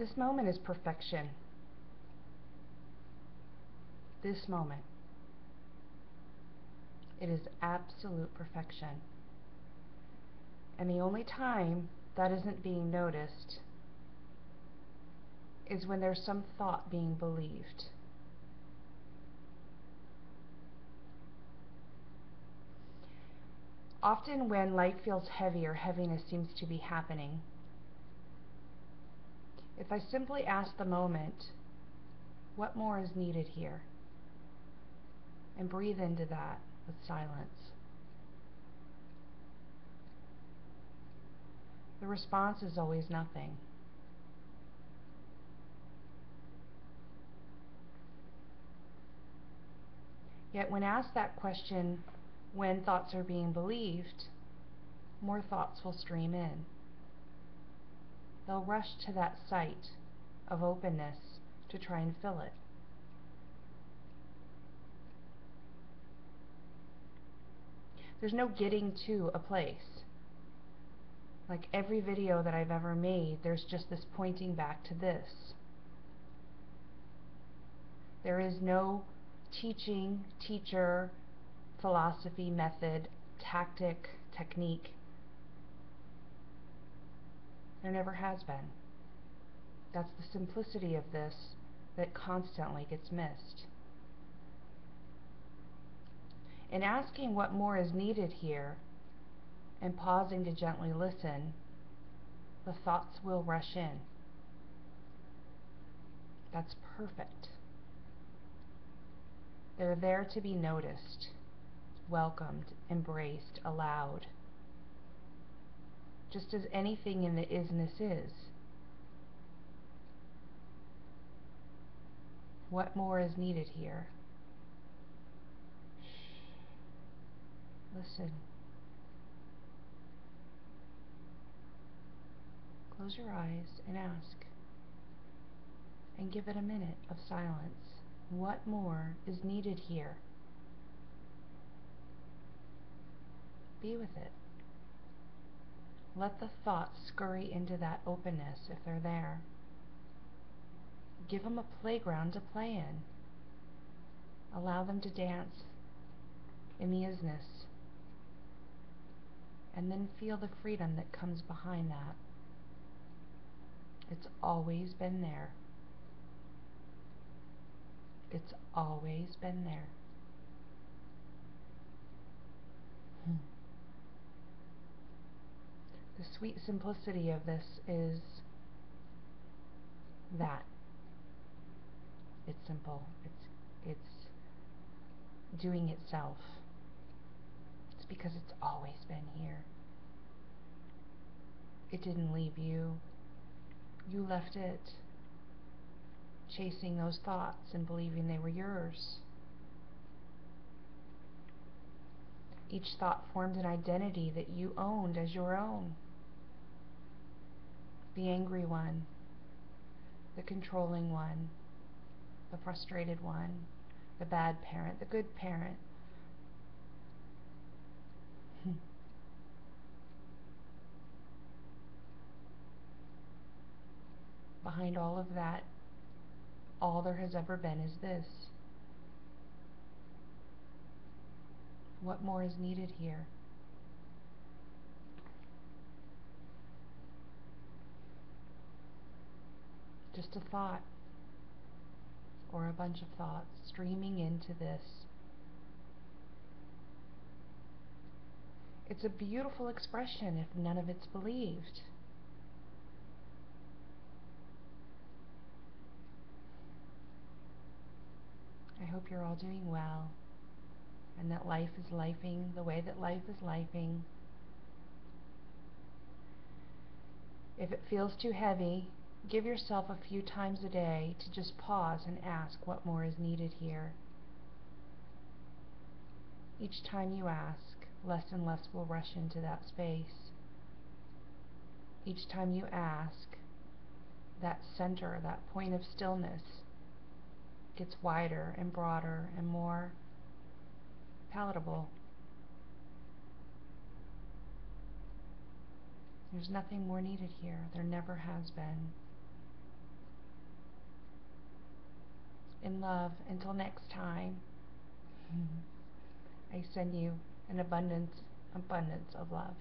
This moment is perfection. This moment. It is absolute perfection. And the only time that isn't being noticed is when there's some thought being believed. Often when life feels heavy or heaviness seems to be happening, if I simply ask the moment, what more is needed here? And breathe into that with silence. The response is always nothing. Yet when asked that question, when thoughts are being believed, more thoughts will stream in. They'll rush to that site of openness to try and fill it. There's no getting to a place. Like every video that I've ever made, there's just this pointing back to this. There is no teaching, teacher, philosophy, method, tactic, technique. There never has been. That's the simplicity of this that constantly gets missed. In asking what more is needed here and pausing to gently listen, the thoughts will rush in. That's perfect. They're there to be noticed, welcomed, embraced, allowed. Just as anything in the isness is. What more is needed here? Listen. Close your eyes and ask. And give it a minute of silence. What more is needed here? Be with it. Let the thoughts scurry into that openness if they're there. Give them a playground to play in. Allow them to dance in the isness. And then feel the freedom that comes behind that. It's always been there. It's always been there. The sweet simplicity of this is that. It's simple. It's doing itself. It's because it's always been here. It didn't leave you. You left it, chasing those thoughts and believing they were yours. Each thought formed an identity that you owned as your own. The angry one, the controlling one, the frustrated one, the bad parent, the good parent. Behind all of that, all there has ever been is this. What more is needed here? Just a thought, or a bunch of thoughts streaming into this. It's a beautiful expression if none of it's believed. I hope you're all doing well, and that life is lifing the way that life is lifing. If it feels too heavy, give yourself a few times a day to just pause and ask what more is needed here. Each time you ask, less and less will rush into that space. Each time you ask, that center, that point of stillness, gets wider and broader and more palatable. There's nothing more needed here. There never has been. in love. Until next time, I send you an abundance of love.